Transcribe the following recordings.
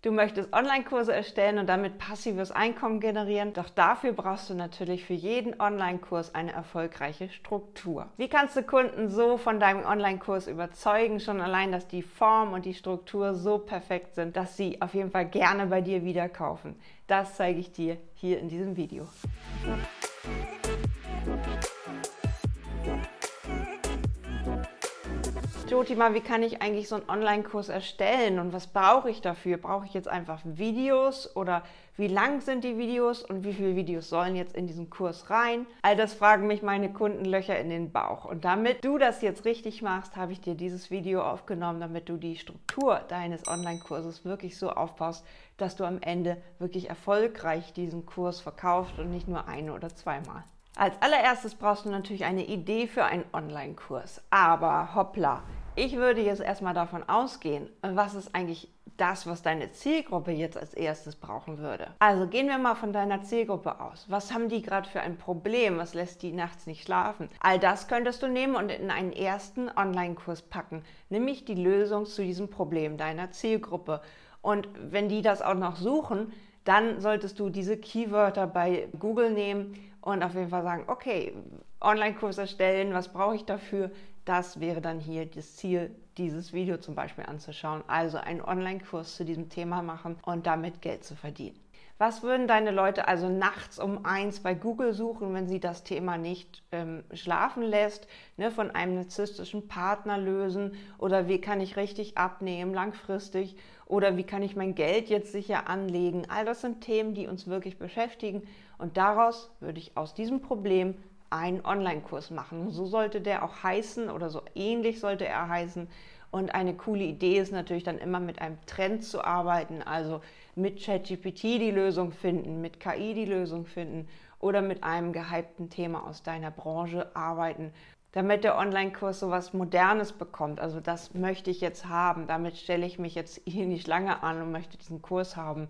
Du möchtest Online-Kurse erstellen und damit passives Einkommen generieren, doch dafür brauchst du natürlich für jeden Online-Kurs eine erfolgreiche Struktur. Wie kannst du Kunden so von deinem Online-Kurs überzeugen, schon allein, dass die Form und die Struktur so perfekt sind, dass sie auf jeden Fall gerne bei dir wieder kaufen? Das zeige ich dir hier in diesem Video. Jotima, wie kann ich eigentlich so einen Online-Kurs erstellen und was brauche ich dafür? Brauche ich jetzt einfach Videos oder wie lang sind die Videos und wie viele Videos sollen jetzt in diesen Kurs rein? All das fragen mich meine Kunden Löcher in den Bauch. Und damit du das jetzt richtig machst, habe ich dir dieses Video aufgenommen, damit du die Struktur deines Online-Kurses wirklich so aufbaust, dass du am Ende wirklich erfolgreich diesen Kurs verkaufst und nicht nur ein- oder zweimal. Als allererstes brauchst du natürlich eine Idee für einen Online-Kurs. Aber hoppla! Ich würde jetzt erstmal davon ausgehen, was ist eigentlich das, was deine Zielgruppe jetzt als erstes brauchen würde. Also gehen wir mal von deiner Zielgruppe aus. Was haben die gerade für ein Problem? Was lässt die nachts nicht schlafen? All das könntest du nehmen und in einen ersten Online-Kurs packen, nämlich die Lösung zu diesem Problem deiner Zielgruppe. Und wenn die das auch noch suchen, dann solltest du diese Keywörter bei Google nehmen und auf jeden Fall sagen, okay, Online-Kurs erstellen, was brauche ich dafür? Das wäre dann hier das Ziel, dieses Video zum Beispiel anzuschauen. Also einen Online-Kurs zu diesem Thema machen und damit Geld zu verdienen. Was würden deine Leute also nachts um 1 bei Google suchen, wenn sie das Thema nicht schlafen lässt, ne, von einem narzisstischen Partner lösen oder wie kann ich richtig abnehmen langfristig oder wie kann ich mein Geld jetzt sicher anlegen? All das sind Themen, die uns wirklich beschäftigen und daraus würde ich aus diesem Problem einen Online-Kurs machen. So sollte der auch heißen oder so ähnlich sollte er heißen. Und eine coole Idee ist natürlich dann immer mit einem Trend zu arbeiten, also mit ChatGPT die Lösung finden, mit KI die Lösung finden oder mit einem gehypten Thema aus deiner Branche arbeiten, damit der Online-Kurs so was Modernes bekommt. Also das möchte ich jetzt haben, damit stelle ich mich jetzt hier nicht lange an und möchte diesen Kurs haben.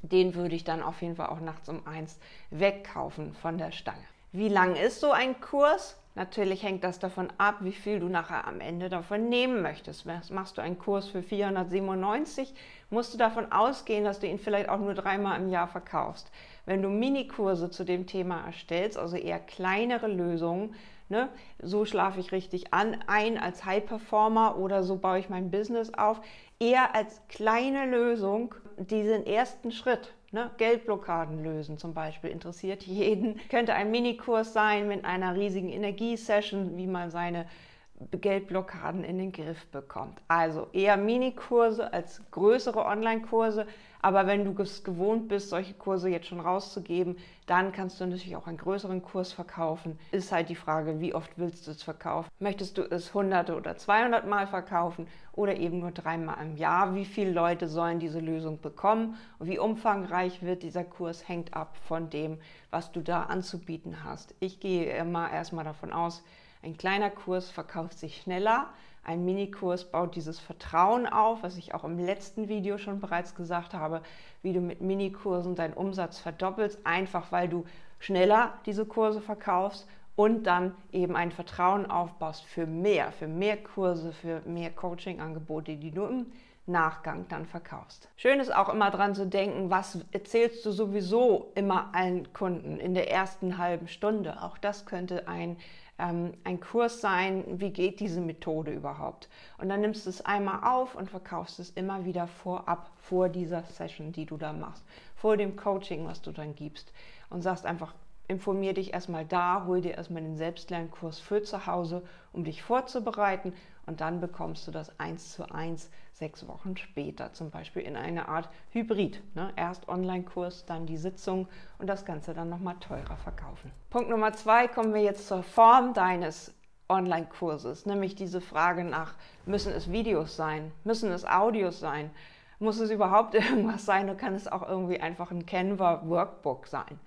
Den würde ich dann auf jeden Fall auch nachts um 1 wegkaufen von der Stange. Wie lang ist so ein Kurs? Natürlich hängt das davon ab, wie viel du nachher am Ende davon nehmen möchtest. Machst du einen Kurs für 497, musst du davon ausgehen, dass du ihn vielleicht auch nur 3-mal im Jahr verkaufst. Wenn du Minikurse zu dem Thema erstellst, also eher kleinere Lösungen, ne, so schlafe ich richtig ein als High-Performer oder so baue ich mein Business auf, eher als kleine Lösung diesen ersten Schritt. Ne, Geldblockaden lösen zum Beispiel, interessiert jeden. Könnte ein Minikurs sein mit einer riesigen Energiesession, wie man seine Geldblockaden in den Griff bekommt. Also eher Minikurse als größere Online-Kurse, aber wenn du es gewohnt bist, solche Kurse jetzt schon rauszugeben, dann kannst du natürlich auch einen größeren Kurs verkaufen. Ist halt die Frage, wie oft willst du es verkaufen? Möchtest du es hunderte oder 200 Mal verkaufen oder eben nur 3-mal im Jahr? Wie viele Leute sollen diese Lösung bekommen? Und wie umfangreich wird dieser Kurs, hängt ab von dem, was du da anzubieten hast. Ich gehe immer erstmal davon aus, ein kleiner Kurs verkauft sich schneller, ein Minikurs baut dieses Vertrauen auf, was ich auch im letzten Video schon bereits gesagt habe, wie du mit Minikursen deinen Umsatz verdoppelst, einfach weil du schneller diese Kurse verkaufst und dann eben ein Vertrauen aufbaust für mehr Kurse, für mehr Coaching-Angebote, die du im Nachgang dann verkaufst. Schön ist auch immer dran zu denken, was erzählst du sowieso immer allen Kunden in der ersten halben Stunde. Auch das könnte ein Kurs sein, wie geht diese Methode überhaupt. Und dann nimmst du es einmal auf und verkaufst es immer wieder vorab, vor dieser Session, die du da machst, vor dem Coaching, was du dann gibst und sagst einfach, informier dich erstmal da, hol dir erstmal den Selbstlernkurs für zu Hause, um dich vorzubereiten und dann bekommst du das 1:1 6 Wochen später, zum Beispiel in einer Art Hybrid. Ne? Erst Online-Kurs, dann die Sitzung und das Ganze dann nochmal teurer verkaufen. Punkt Nummer 2, kommen wir jetzt zur Form deines Online-Kurses, nämlich diese Frage nach, müssen es Videos sein, müssen es Audios sein, muss es überhaupt irgendwas sein oder kann es auch irgendwie einfach ein Canva-Workbook sein?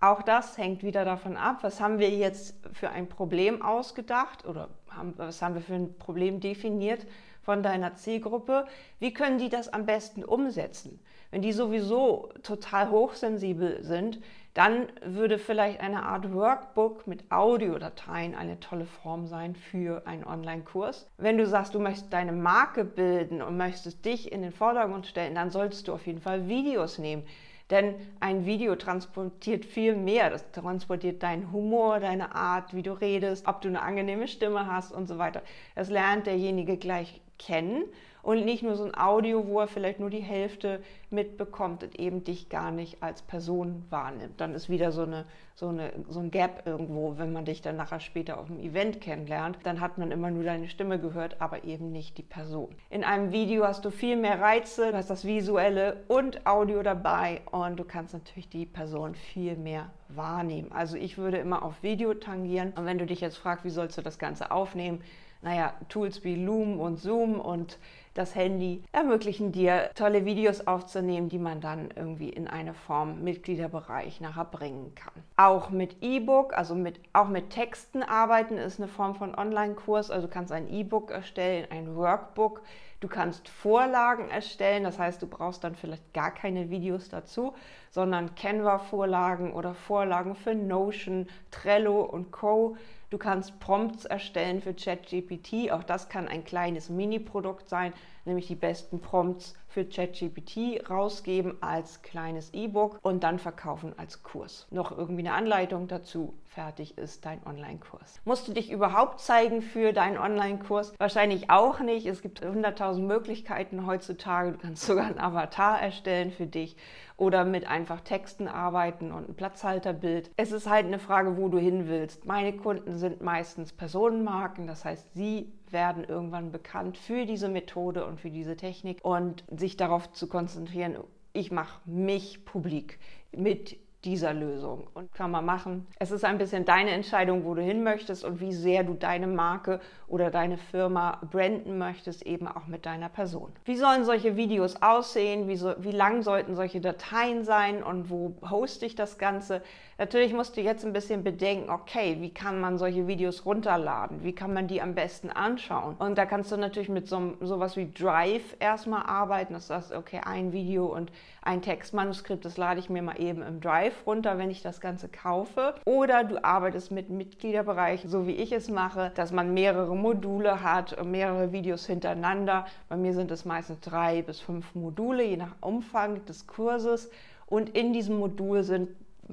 Auch das hängt wieder davon ab, was haben wir jetzt für ein Problem ausgedacht oder was haben wir für ein Problem definiert, von deiner Zielgruppe, wie können die das am besten umsetzen? Wenn die sowieso total hochsensibel sind, dann würde vielleicht eine Art Workbook mit Audiodateien eine tolle Form sein für einen Online-Kurs. Wenn du sagst, du möchtest deine Marke bilden und möchtest dich in den Vordergrund stellen, dann solltest du auf jeden Fall Videos nehmen. Denn ein Video transportiert viel mehr. Das transportiert deinen Humor, deine Art, wie du redest, ob du eine angenehme Stimme hast und so weiter. Das lernt derjenige gleich kennen und nicht nur so ein Audio, wo er vielleicht nur die Hälfte mitbekommt und eben dich gar nicht als Person wahrnimmt. Dann ist wieder so ein Gap irgendwo, wenn man dich dann nachher später auf dem Event kennenlernt. Dann hat man immer nur deine Stimme gehört, aber eben nicht die Person. In einem Video hast du viel mehr Reize, du hast das Visuelle und Audio dabei und du kannst natürlich die Person viel mehr wahrnehmen. Also ich würde immer auf Video tangieren und wenn du dich jetzt fragst, wie sollst du das Ganze aufnehmen? Naja, Tools wie Loom und Zoom und das Handy ermöglichen dir, tolle Videos aufzunehmen, die man dann irgendwie in eine Form Mitgliederbereich nachher bringen kann. Auch mit E-Book, also auch mit Texten arbeiten, ist eine Form von Online-Kurs. Also du kannst ein E-Book erstellen, ein Workbook. Du kannst Vorlagen erstellen, das heißt, du brauchst dann vielleicht gar keine Videos dazu, sondern Canva-Vorlagen oder Vorlagen für Notion, Trello und Co. Du kannst Prompts erstellen für ChatGPT, auch das kann ein kleines Mini-Produkt sein, nämlich die besten Prompts für ChatGPT rausgeben als kleines E-Book und dann verkaufen als Kurs. Noch irgendwie eine Anleitung dazu, fertig ist dein Online-Kurs. Musst du dich überhaupt zeigen für deinen Online-Kurs? Wahrscheinlich auch nicht. Es gibt 100.000 Möglichkeiten heutzutage. Du kannst sogar einen Avatar erstellen für dich oder mit einfach Texten arbeiten und ein Platzhalterbild. Es ist halt eine Frage, wo du hin willst. Meine Kunden sind meistens Personenmarken, das heißt, sie werden irgendwann bekannt für diese Methode und für diese Technik und sich darauf zu konzentrieren, ich mache mich publik mit dieser Lösung und kann man machen. Es ist ein bisschen deine Entscheidung, wo du hin möchtest und wie sehr du deine Marke oder deine Firma branden möchtest, eben auch mit deiner Person. Wie sollen solche Videos aussehen? Wie lang sollten solche Dateien sein und wo hoste ich das Ganze? Natürlich musst du jetzt ein bisschen bedenken, okay, wie kann man solche Videos runterladen? Wie kann man die am besten anschauen? Und da kannst du natürlich mit sowas wie Drive erstmal arbeiten, dass du sagst, okay, ein Video und ein Textmanuskript, das lade ich mir mal eben im Drive runter, wenn ich das Ganze kaufe. Oder du arbeitest mit Mitgliederbereich, so wie ich es mache, dass man mehrere Module hat und mehrere Videos hintereinander. Bei mir sind es meistens 3 bis 5 Module, je nach Umfang des Kurses. Und in diesem Modul sind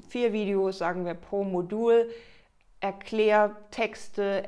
4 Videos, sagen wir, pro Modul. Erklärtexte,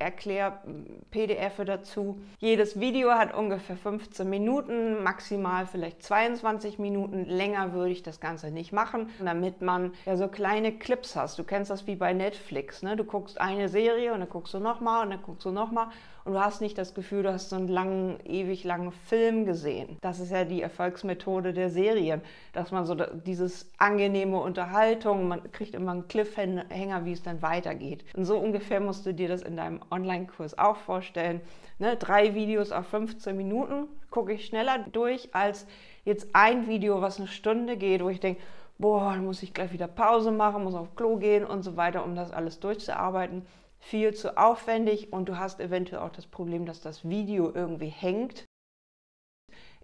PDF dazu. Jedes Video hat ungefähr 15 Minuten, maximal vielleicht 22 Minuten. Länger würde ich das Ganze nicht machen, damit man ja so kleine Clips hast. Du kennst das wie bei Netflix, ne? Du guckst eine Serie und dann guckst du nochmal und dann guckst du nochmal und du hast nicht das Gefühl, du hast so einen langen, ewig langen Film gesehen. Das ist ja die Erfolgsmethode der Serien, dass man so dieses angenehme Unterhaltung, man kriegt immer einen Cliffhanger, wie es dann weitergeht. Und so ungefähr musst du dir das in deinem Online-Kurs auch vorstellen. Ne? 3 Videos auf 15 Minuten gucke ich schneller durch, als jetzt ein Video, was eine Stunde geht, wo ich denke, boah, dann muss ich gleich wieder Pause machen, muss auf Klo gehen und so weiter, um das alles durchzuarbeiten. Viel zu aufwendig und du hast eventuell auch das Problem, dass das Video irgendwie hängt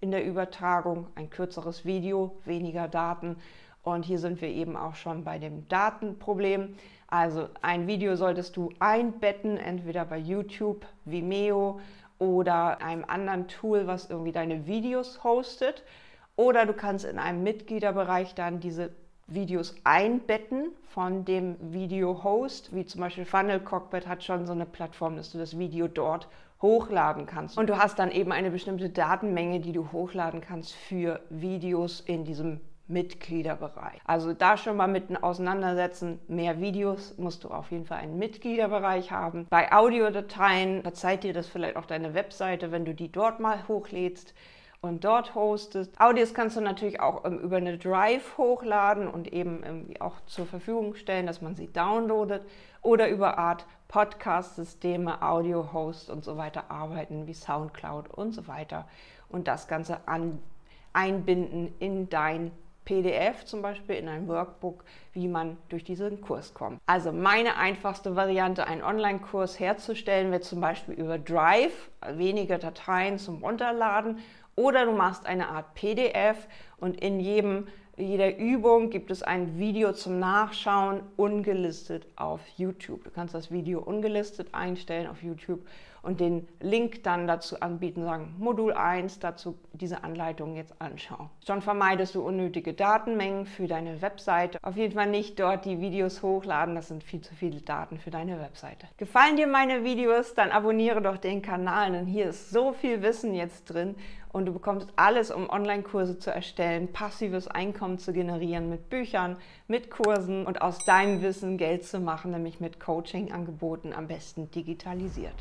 in der Übertragung. Ein kürzeres Video, weniger Daten. Und hier sind wir eben auch schon bei dem Datenproblem. Also ein Video solltest du einbetten, entweder bei YouTube, Vimeo oder einem anderen Tool, was irgendwie deine Videos hostet. Oder du kannst in einem Mitgliederbereich dann diese Videos einbetten von dem Video-Host, wie zum Beispiel Funnel Cockpit hat schon so eine Plattform, dass du das Video dort hochladen kannst. Und du hast dann eben eine bestimmte Datenmenge, die du hochladen kannst für Videos in diesem Mitgliederbereich. Also da schon mal mit auseinandersetzen, mehr Videos musst du auf jeden Fall einen Mitgliederbereich haben. Bei Audiodateien verzeiht dir das vielleicht auch deine Webseite, wenn du die dort mal hochlädst und dort hostest. Audios kannst du natürlich auch über eine Drive hochladen und eben auch zur Verfügung stellen, dass man sie downloadet oder über Art Podcast-Systeme, Audio-Host und so weiter arbeiten, wie Soundcloud und so weiter und das Ganze einbinden in dein PDF zum Beispiel, in ein Workbook, wie man durch diesen Kurs kommt. Also meine einfachste Variante, einen Online-Kurs herzustellen, wäre zum Beispiel über Drive, wenige Dateien zum Runterladen, oder du machst eine Art PDF und in jeder Übung gibt es ein Video zum Nachschauen, ungelistet auf YouTube. Du kannst das Video ungelistet einstellen auf YouTube und den Link dann dazu anbieten, sagen Modul 1, dazu diese Anleitung jetzt anschauen. Schon vermeidest du unnötige Datenmengen für deine Webseite. Auf jeden Fall nicht dort die Videos hochladen, das sind viel zu viele Daten für deine Webseite. Gefallen dir meine Videos, dann abonniere doch den Kanal, denn hier ist so viel Wissen jetzt drin und du bekommst alles, um Online-Kurse zu erstellen, passives Einkommen zu generieren mit Büchern, mit Kursen und aus deinem Wissen Geld zu machen, nämlich mit Coaching-Angeboten, am besten digitalisiert.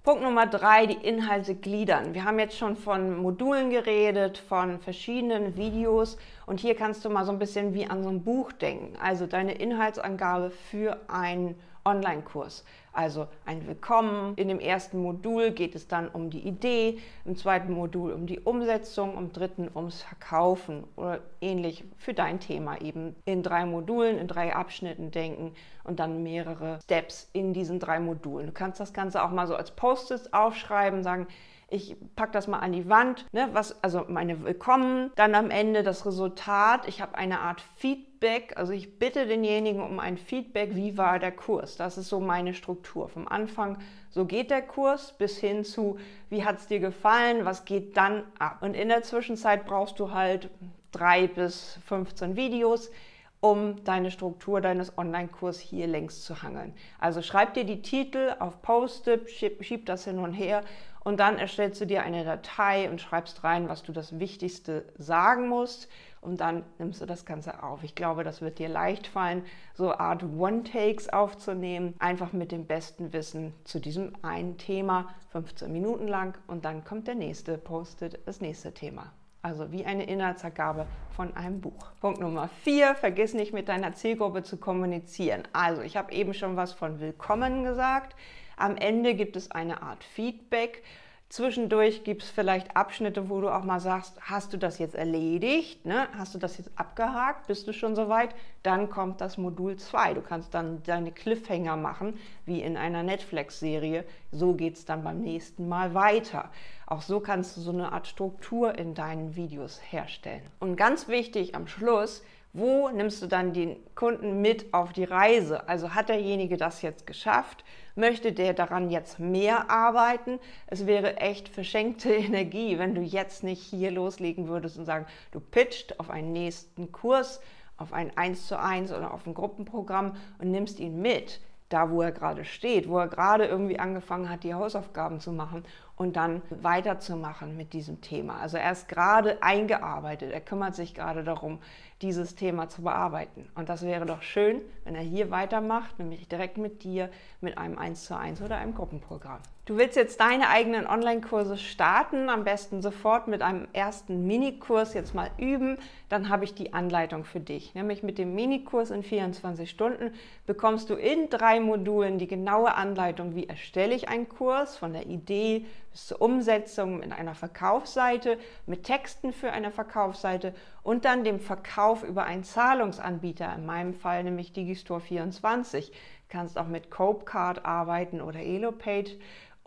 Punkt Nummer 3, die Inhalte gliedern. Wir haben jetzt schon von Modulen geredet, von verschiedenen Videos und hier kannst du mal so ein bisschen wie an so ein Buch denken. Also deine Inhaltsangabe für einen Online-Kurs. Also ein Willkommen. In dem ersten Modul geht es dann um die Idee, im zweiten Modul um die Umsetzung, im dritten ums Verkaufen oder ähnlich für dein Thema eben. In 3 Modulen, in 3 Abschnitten denken und dann mehrere Steps in diesen 3 Modulen. Du kannst das Ganze auch mal so als Post-its aufschreiben, sagen, ich packe das mal an die Wand, ne, also meine Willkommen, dann am Ende das Resultat. Ich habe eine Art Feedback, also ich bitte denjenigen um ein Feedback, wie war der Kurs? Das ist so meine Struktur. Vom Anfang, so geht der Kurs, bis hin zu, wie hat es dir gefallen, was geht dann ab? Und in der Zwischenzeit brauchst du halt 3 bis 15 Videos, um deine Struktur deines Online-Kurses hier längs zu hangeln. Also schreib dir die Titel auf Post-it, schieb das hin und her und dann erstellst du dir eine Datei und schreibst rein, was du das Wichtigste sagen musst und dann nimmst du das Ganze auf. Ich glaube, das wird dir leicht fallen, so eine Art One-Takes aufzunehmen, einfach mit dem besten Wissen zu diesem einen Thema, 15 Minuten lang und dann kommt der nächste Post-it, das nächste Thema. Also wie eine Inhaltsangabe von einem Buch. Punkt Nummer 4, vergiss nicht mit deiner Zielgruppe zu kommunizieren. Also ich habe eben schon was von Willkommen gesagt. Am Ende gibt es eine Art Feedback. Zwischendurch gibt es vielleicht Abschnitte, wo du auch mal sagst, hast du das jetzt erledigt? Ne? Hast du das jetzt abgehakt? Bist du schon soweit? Dann kommt das Modul 2. Du kannst dann deine Cliffhanger machen, wie in einer Netflix-Serie. So geht es dann beim nächsten Mal weiter. Auch so kannst du so eine Art Struktur in deinen Videos herstellen. Und ganz wichtig am Schluss, wo nimmst du dann den Kunden mit auf die Reise? Also hat derjenige das jetzt geschafft? Möchte der daran jetzt mehr arbeiten? Es wäre echt verschenkte Energie, wenn du jetzt nicht hier loslegen würdest und sagen, du pitcht auf einen nächsten Kurs, auf ein 1:1 oder auf ein Gruppenprogramm und nimmst ihn mit, da wo er gerade steht, wo er gerade irgendwie angefangen hat, die Hausaufgaben zu machen und dann weiterzumachen mit diesem Thema. Also er ist gerade eingearbeitet, er kümmert sich gerade darum, dieses Thema zu bearbeiten. Und das wäre doch schön, wenn er hier weitermacht, nämlich direkt mit dir, mit einem 1:1 oder einem Gruppenprogramm. Du willst jetzt deine eigenen Online-Kurse starten, am besten sofort mit einem ersten Minikurs jetzt mal üben, dann habe ich die Anleitung für dich. Nämlich mit dem Minikurs in 24 Stunden bekommst du in 3 Modulen die genaue Anleitung, wie erstelle ich einen Kurs, von der Idee bis zur Umsetzung in einer Verkaufsseite, mit Texten für eine Verkaufsseite und dann dem Verkauf über einen Zahlungsanbieter, in meinem Fall nämlich Digistore24. Du kannst auch mit Copecard arbeiten oder Elopage.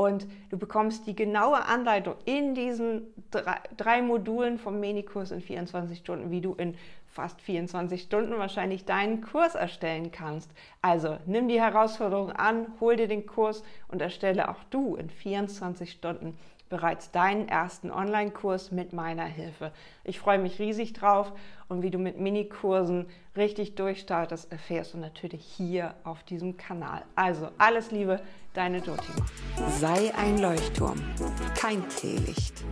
Und du bekommst die genaue Anleitung in diesen 3 Modulen vom Minikurs in 24 Stunden, wie du in fast 24 Stunden wahrscheinlich deinen Kurs erstellen kannst. Also nimm die Herausforderung an, hol dir den Kurs und erstelle auch du in 24 Stunden bereits deinen ersten Online-Kurs mit meiner Hilfe. Ich freue mich riesig drauf und wie du mit Minikursen richtig durchstartest, erfährst du natürlich hier auf diesem Kanal. Also alles Liebe, deine Dorothea. Sei ein Leuchtturm, kein Teelicht.